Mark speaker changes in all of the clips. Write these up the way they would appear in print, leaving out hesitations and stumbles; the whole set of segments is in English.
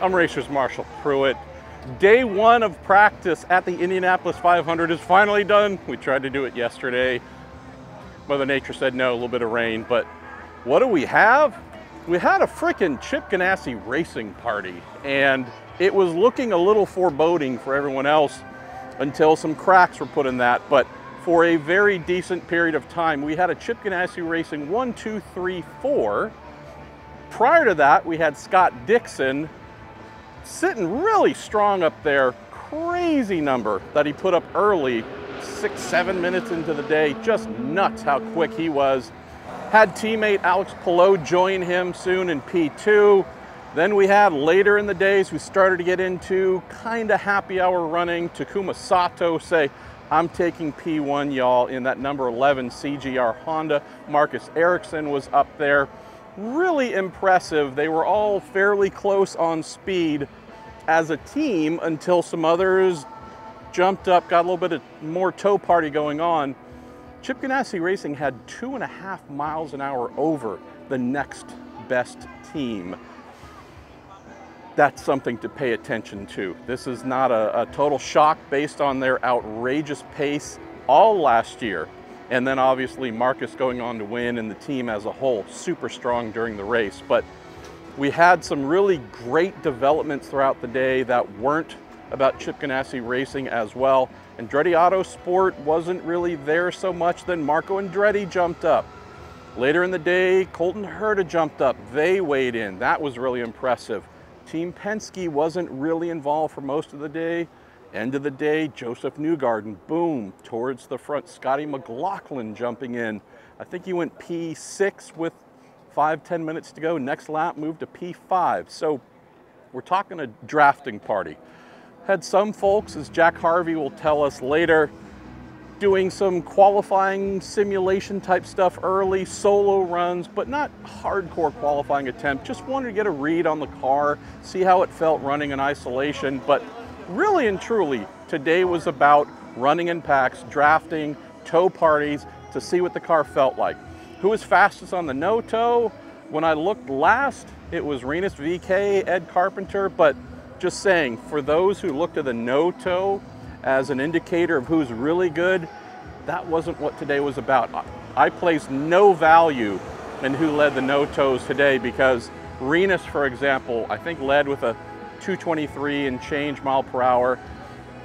Speaker 1: I'm Racer's Marshall Pruett. Day one of practice at the Indianapolis 500 is finally done. We tried to do it yesterday. Mother Nature said no, a little bit of rain, but what do we have? We had a freaking Chip Ganassi racing party, and it was looking a little foreboding for everyone else until some cracks were put in that. But for a very decent period of time, we had a Chip Ganassi Racing 1, 2, 3, 4. Prior to that, we had Scott Dixon sitting really strong up there. Crazy number that he put up early, 6-7 minutes into the day. Just nuts how quick he was. Had teammate Alex Palou join him soon in P2. Then we had later in the days, we started to get into kind of happy hour running. Takuma Sato say, I'm taking P1, y'all, in that number 11 CGR Honda. Marcus Ericsson was up there. Really impressive. They were all fairly close on speed as a team until some others jumped up, got a little bit of more tow party going on. Chip Ganassi Racing had 2.5 miles an hour over the next best team. That's something to pay attention to. This is not a total shock based on their outrageous pace all last year. And then obviously Marcus going on to win and the team as a whole, super strong during the race. But we had some really great developments throughout the day that weren't about Chip Ganassi Racing as well. Andretti Autosport wasn't really there so much. Then Marco Andretti jumped up. Later in the day, Colton Herta jumped up. They weighed in. That was really impressive. Team Penske wasn't really involved for most of the day. End of the day, Joseph Newgarden, boom, towards the front. Scotty McLaughlin jumping in. I think he went P6 with 5-10 minutes to go. Next lap moved to P5. So we're talking a drafting party. Had some folks, as Jack Harvey will tell us later, doing some qualifying simulation type stuff early, solo runs, but not hardcore qualifying attempt. Just wanted to get a read on the car, see how it felt running in isolation. But really and truly, today was about running in packs, drafting, tow parties to see what the car felt like. Who was fastest on the no-tow? When I looked last, it was Rinus VeeKay, Ed Carpenter, but just saying, for those who looked at the no-tow as an indicator of who's really good, that wasn't what today was about. I placed no value in who led the no-tows today because Rinus, for example, I think led with a 223 and change mile per hour.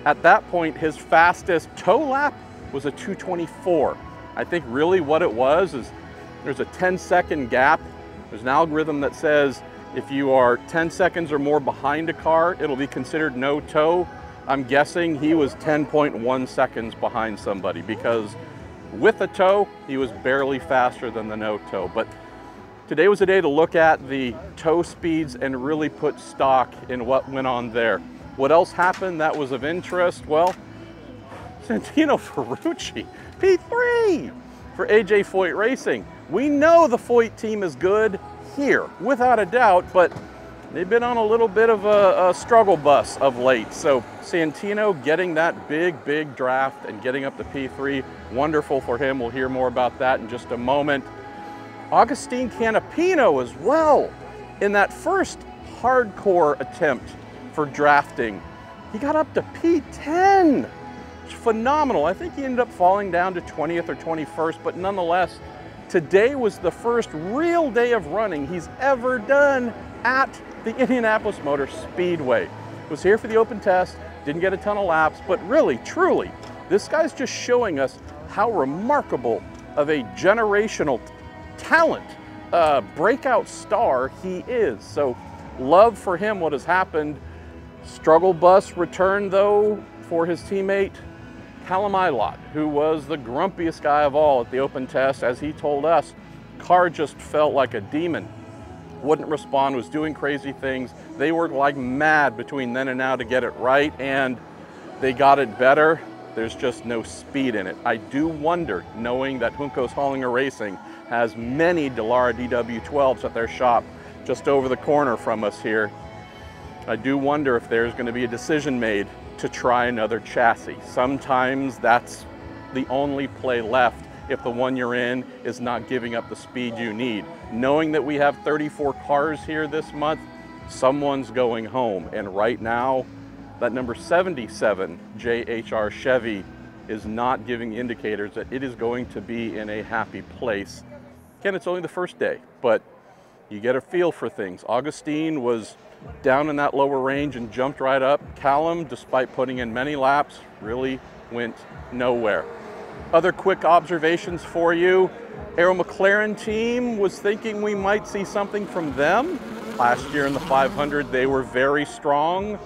Speaker 1: At that point, his fastest tow lap was a 224. I think really what it was is there's a 10-second gap. There's an algorithm that says if you are 10 seconds or more behind a car, it'll be considered no tow. I'm guessing he was 10.1 seconds behind somebody because with the tow, he was barely faster than the no tow. But today was a day to look at the tow speeds and really put stock in what went on there. What else happened that was of interest? Well, Santino Ferrucci, P3 for AJ Foyt Racing. We know the Foyt team is good here, without a doubt, but they've been on a little bit of a struggle bus of late. So Santino getting that big draft and getting up to P3, wonderful for him. We'll hear more about that in just a moment. Agustin Canapino as well. In that first hardcore attempt for drafting, he got up to P10. It's phenomenal. I think he ended up falling down to 20th or 21st, but nonetheless, today was the first real day of running he's ever done at the Indianapolis Motor Speedway. Was here for the open test, didn't get a ton of laps, but really, truly, this guy's just showing us how remarkable of a generational talent, breakout star he is. So love for him what has happened. Struggle bus return though for his teammate Callum Ilott, who was the grumpiest guy of all at the open test. As he told us, car just felt like a demon. Wouldn't respond, was doing crazy things. They worked like mad between then and now to get it right, and they got it better. There's just no speed in it. I do wonder, knowing that Juncos Hollinger Racing has many Dallara DW12s at their shop just over the corner from us here, I do wonder if there's going to be a decision made to try another chassis. Sometimes that's the only play left if the one you're in is not giving up the speed you need. Knowing that we have 34 cars here this month, someone's going home. And right now, that number 77 JHR Chevy is not giving indicators that it is going to be in a happy place. Again, it's only the first day, but you get a feel for things. Augustine was down in that lower range and jumped right up. Callum, despite putting in many laps, really went nowhere. Other quick observations for you. Arrow McLaren team was thinking we might see something from them. Last year in the 500, they were very strong.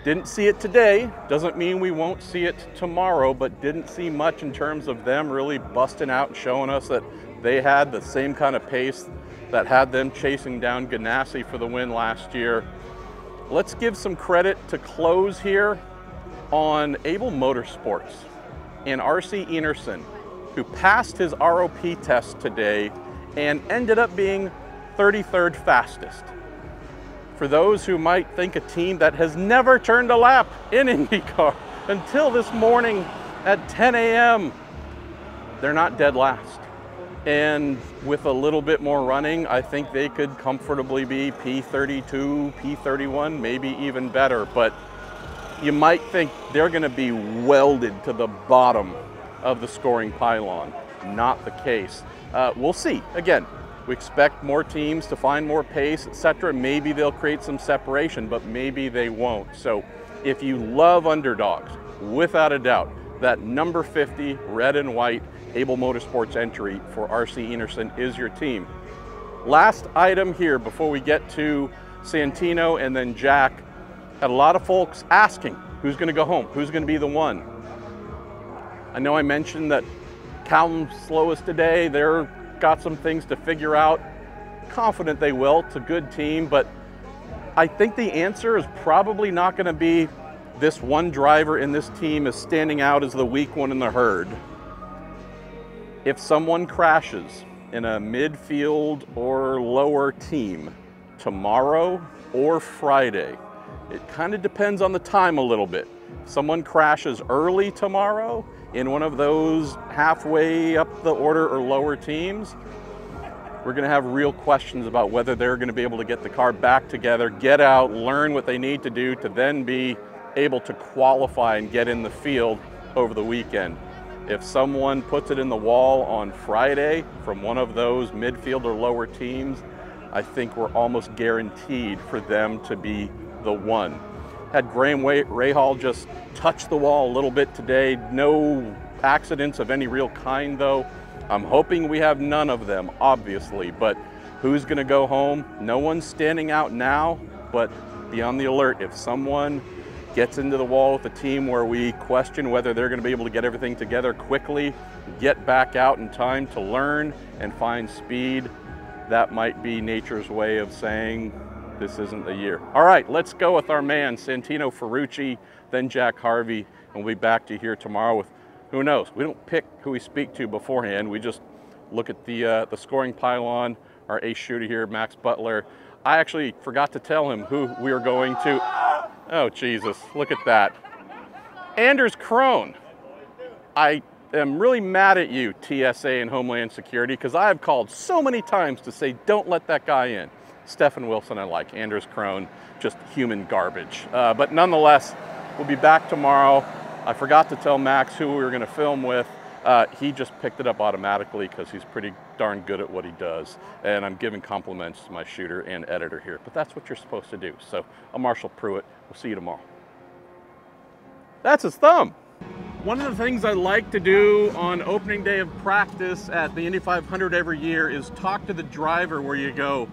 Speaker 1: Didn't see it today. Doesn't mean we won't see it tomorrow, but didn't see much in terms of them really busting out and showing us that they had the same kind of pace that had them chasing down Ganassi for the win last year. Let's give some credit to close here on Able Motorsports and RC Enerson, who passed his ROP test today and ended up being 33rd fastest. For those who might think a team that has never turned a lap in IndyCar until this morning at 10 a.m., they're not dead last. And with a little bit more running, I think they could comfortably be P32, P31, maybe even better. But you might think they're going to be welded to the bottom of the scoring pylon. Not the case. We'll see. Again, we expect more teams to find more pace, etc. Maybe they'll create some separation, but maybe they won't. So if you love underdogs, without a doubt, that number 50 red and white Able Motorsports entry for RC Enerson is your team. Last item here before we get to Santino and then Jack. Had a lot of folks asking who's going to go home, who's going to be the one. I know I mentioned that Callum's slowest today. They're got some things to figure out. Confident they will. It's a good team, but I think the answer is probably not going to be this one driver in this team is standing out as the weak one in the herd. If someone crashes in a midfield or lower team tomorrow or Friday, it kind of depends on the time a little bit. If someone crashes early tomorrow in one of those halfway up the order or lower teams, we're going to have real questions about whether they're going to be able to get the car back together, get out, learn what they need to do to then be able to qualify and get in the field over the weekend. If someone puts it in the wall on Friday from one of those midfield or lower teams, I think we're almost guaranteed for them to be the one. Had Graham Rahal just touch the wall a little bit today. No accidents of any real kind though. I'm hoping we have none of them, obviously, but who's gonna go home? No one's standing out now, but be on the alert. If someone gets into the wall with a team where we question whether they're gonna be able to get everything together quickly, get back out in time to learn and find speed, that might be nature's way of saying this isn't the year. All right, let's go with our man, Santino Ferrucci, then Jack Harvey, and we'll be back to here tomorrow with, who knows? We don't pick who we speak to beforehand. We just look at the scoring pylon, our ace shooter here, Max Butler. I actually forgot to tell him who we are going to. Oh, Jesus, look at that. Anders Krohn. I am really mad at you, TSA and Homeland Security, because I have called so many times to say, don't let that guy in. Stephen Wilson I like, Anders Krohn, just human garbage. But nonetheless, we'll be back tomorrow. I forgot to tell Max who we were gonna film with. He just picked it up automatically because he's pretty darn good at what he does. And I'm giving compliments to my shooter and editor here, but that's what you're supposed to do. So I'm Marshall Pruett, we'll see you tomorrow. That's his thumb. One of the things I like to do on opening day of practice at the Indy 500 every year is talk to the driver where you go,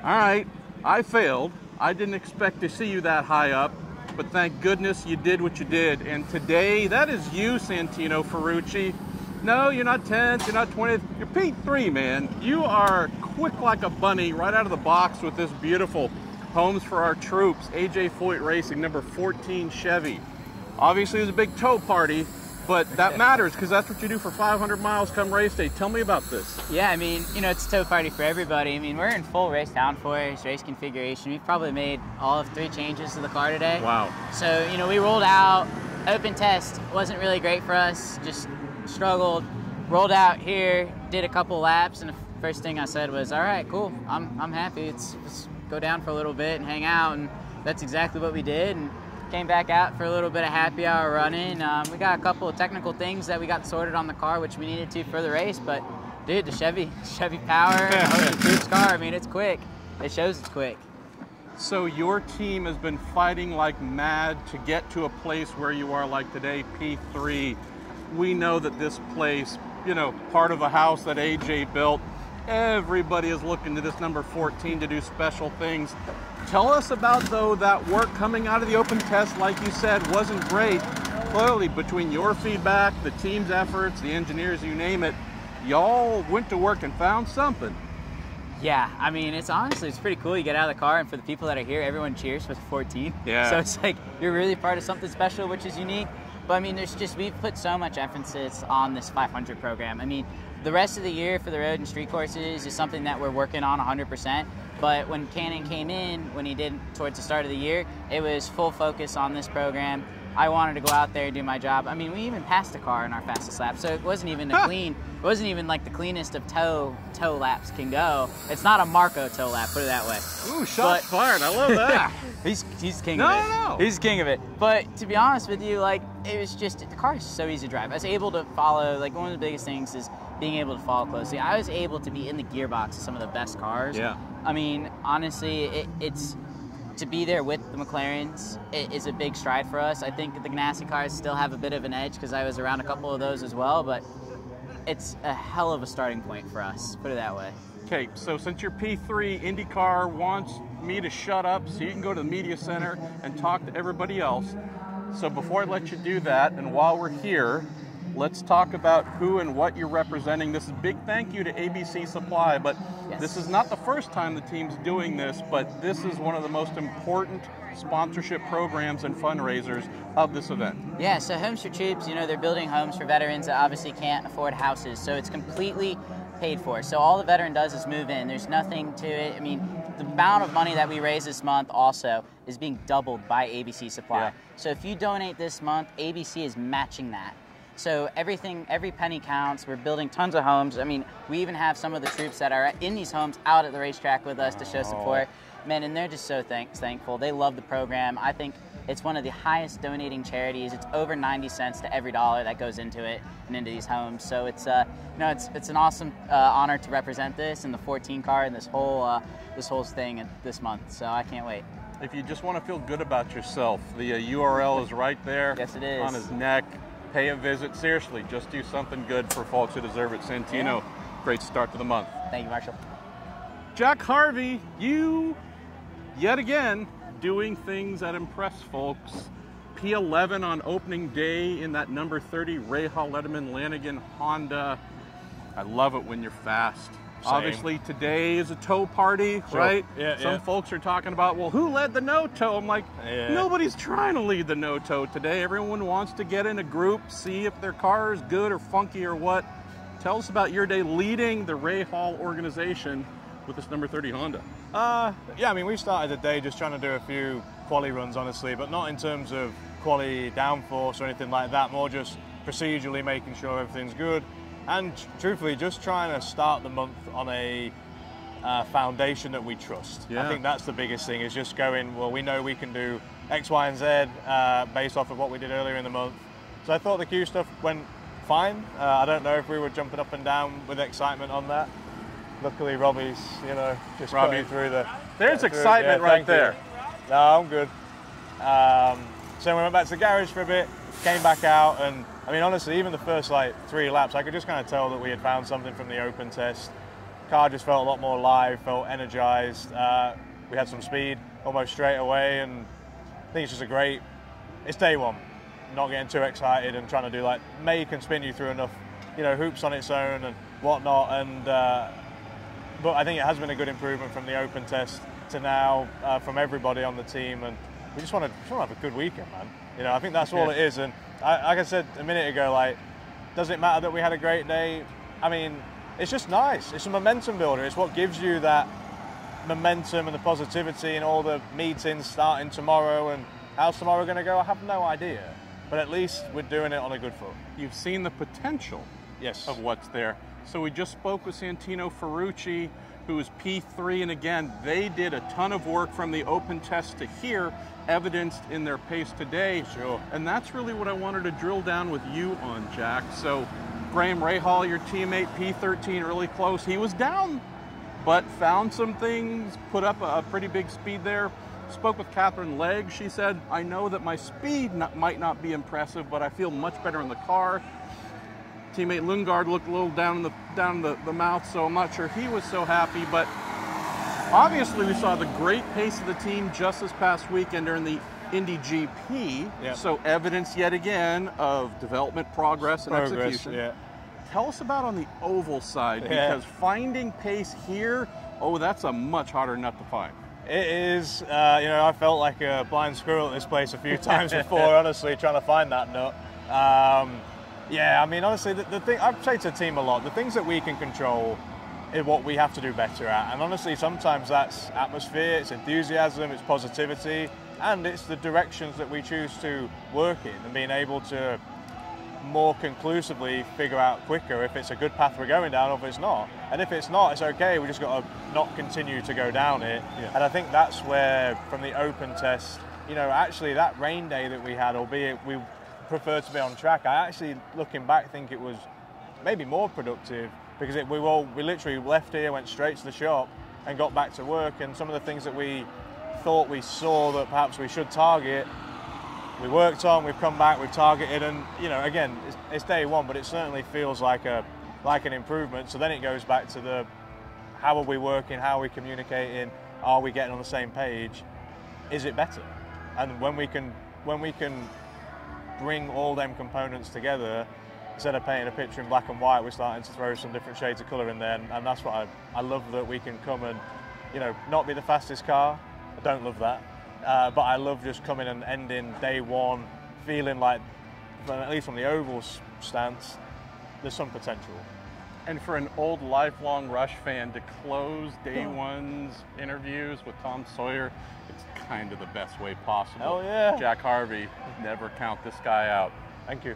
Speaker 1: all right, I failed. I didn't expect to see you that high up, but thank goodness you did what you did. And today, that is you, Santino Ferrucci. No, you're not 10th, you're not 20th, you're P3, man. You are quick like a bunny right out of the box with this beautiful Homes for Our Troops, AJ Foyt Racing, number 14 Chevy. Obviously, it was a big tow party, but that matters because that's what you do for 500 miles come race day. Tell me about this.
Speaker 2: Yeah, I mean, you know, it's a tow party for everybody. I mean, we're in full race downforce, race configuration. We've probably made all of 3 changes to the car today.
Speaker 1: Wow.
Speaker 2: So, you know, we rolled out, open test wasn't really great for us, just struggled. Rolled out here, did a couple laps, and the first thing I said was, all right, cool, I'm happy. It's go down for a little bit and hang out, and that's exactly what we did. And came back out for a little bit of happy hour running. We got a couple of technical things that we got sorted on the car, which we needed to for the race, but dude, the Chevy power, the Pruett's car, I mean, it's quick. It shows it's quick.
Speaker 1: So your team has been fighting like mad to get to a place where you are like today, P3. We know that this place, you know, part of a house that AJ built, everybody is looking to this number 14 to do special things. Tell us about, though, that work coming out of the open test, like you said, wasn't great. Clearly, between your feedback, the team's efforts, the engineers, you name it, y'all went to work and found something.
Speaker 2: Yeah, I mean, it's pretty cool. You get out of the car, and for the people that are here, everyone cheers for the 14.
Speaker 1: Yeah.
Speaker 2: So it's like you're really part of something special, which is unique. But I mean, we've put so much emphasis on this 500 program. I mean, the rest of the year for the road and street courses is something that we're working on 100%. But when Cannon came in, when he did towards the start of the year, it was full focus on this program. I wanted to go out there and do my job. I mean, we even passed a car in our fastest lap, so it wasn't even it wasn't even like the cleanest of toe laps can go. It's not a Marco toe lap, put it that way.
Speaker 1: Ooh, shots fired! I love that.
Speaker 2: He's king of it. No. He's king of it. But to be honest with you, like, it was just, the car is so easy to drive. I was able to follow, like, one of the biggest things is being able to follow closely. I was able to be in the gearbox of some of the best cars.
Speaker 1: Yeah.
Speaker 2: I mean, honestly, it's to be there with the McLarens, it is a big stride for us. I think the Ganassi cars still have a bit of an edge because I was around a couple of those as well, but it's a hell of a starting point for us, put it that way.
Speaker 1: Okay, so since you're P3, IndyCar wants me to shut up so you can go to the media center and talk to everybody else. So before I let you do that, and while we're here, let's talk about who and what you're representing. This is a big thank you to ABC Supply, but This is not the first time the team's doing this, but this is one of the most important sponsorship programs and fundraisers of this event. Yeah,
Speaker 2: so Homes for Troops, you know, they're building homes for veterans that obviously can't afford houses, so it's completely paid for. So all the veteran does is move in. There's nothing to it. I mean, the amount of money that we raise this month also is being doubled by ABC Supply. Yeah. So if you donate this month, ABC is matching that. So everything, every penny counts. We're building tons of homes. I mean, we even have some of the troops that are in these homes out at the racetrack with us to show support. Man, and they're just so thankful. They love the program. I think it's one of the highest donating charities. It's over 90 cents to every dollar that goes into it and into these homes. So it's you know, it's an awesome honor to represent this and the 14 car and this whole thing this month. So I can't wait.
Speaker 1: If you just want to feel good about yourself, the URL is right there.
Speaker 2: Yes, it is.
Speaker 1: On his neck. Pay a visit. Seriously, just do something good for folks who deserve it. Santino, great start to the month.
Speaker 2: Thank you, Marshall.
Speaker 1: Jack Harvey, you, yet again, doing things that impress folks. P11 on opening day in that number 30 Rahal Letterman Lanigan Honda. I love it when you're fast. Same. Obviously, today is a tow party, right?
Speaker 3: Yeah,
Speaker 1: Some folks are talking about, well, who led the no-tow? I'm like, nobody's trying to lead the no-tow today. Everyone wants to get in a group, see if their car is good or funky or what. Tell us about your day leading the Rahal organization with this number 30 Honda.
Speaker 3: Yeah, I mean, we started the day just trying to do a few quali runs, honestly, but not in terms of quali downforce or anything like that, more just procedurally making sure everything's good. And truthfully, just trying to start the month on a foundation that we trust.
Speaker 1: Yeah.
Speaker 3: I think that's the biggest thing, is just going, well, we know we can do X, Y, and Z based off of what we did earlier in the month. So I thought the Q stuff went fine. I don't know if we were jumping up and down with excitement on that. Luckily, Robbie's, you know, just putting through the...
Speaker 1: There's excitement right there.
Speaker 3: No, I'm good. So we went back to the garage for a bit, came back out, and I mean, honestly, even the first like 3 laps, I could just kind of tell that we had found something from the open test. Car just felt a lot more live, felt energized. We had some speed almost straight away, and I think it's just it's day one. Not getting too excited and trying to do like make and spin you through enough, you know, hoops on its own and whatnot. And but I think it has been a good improvement from the open test to now from everybody on the team, and we just want to have a good weekend, man. You know, I think that's all it is. And like I said a minute ago, like, does it matter that we had a great day? I mean, it's just nice. It's a momentum builder. It's what gives you that momentum and the positivity and all the meetings starting tomorrow. And how's tomorrow going to go? I have no idea. But at least we're doing it on a good foot.
Speaker 1: You've seen the potential of what's there. So we just spoke with Santino Ferrucci, who is P3, and again, they did a ton of work from the open test to here, evidenced in their pace today.
Speaker 3: Sure.
Speaker 1: And that's really what I wanted to drill down with you on, Jack. So Graham Rahal, your teammate, P13, really close. He was down, but found some things, put up a pretty big speed there. Spoke with Catherine Legg. She said, I know that my speed might not be impressive, but I feel much better in the car. Teammate Lundgaard looked a little down the mouth, so I'm not sure he was so happy, but obviously we saw the great pace of the team just this past weekend during the Indy GP.
Speaker 3: Yep.
Speaker 1: So evidence yet again of development, progress, and execution.
Speaker 3: Yeah.
Speaker 1: Tell us about on the oval side, because finding pace here, oh, that's a much harder nut to find.
Speaker 3: It is. You know, I felt like a blind squirrel at this place a few times before, honestly, trying to find that nut. Yeah, I mean, honestly, the thing, I've said to the team a lot, the things that we can control is what we have to do better at. And honestly, sometimes that's atmosphere, it's enthusiasm, it's positivity, and it's the directions that we choose to work in and being able to more conclusively figure out quicker if it's a good path we're going down or if it's not. And if it's not, it's okay, we just got to not continue to go down it. Yeah. And I think that's where, from the open test, you know, actually that rain day that we had, albeit we prefer to be on track, I actually, looking back, think it was maybe more productive because we literally left here, went straight to the shop and got back to work, and some of the things that we thought we saw that perhaps we should target, we worked on, we've come back, we've targeted, and you know, again, it's day one, but it certainly feels like an improvement. So then it goes back to the how are we working, how are we communicating, are we getting on the same page, is it better? And when we can bring all them components together, instead of painting a picture in black and white, we're starting to throw some different shades of colour in there, and that's what I love, that we can come and, you know, not be the fastest car. I don't love that, but I love just coming and ending day one feeling like, at least from the oval stance, there's some potential.
Speaker 1: And for an old lifelong Rush fan to close day one's interviews with Tom Sawyer, it's kind of the best way possible.
Speaker 3: Hell yeah.
Speaker 1: Jack Harvey, never count this guy out.
Speaker 3: Thank you.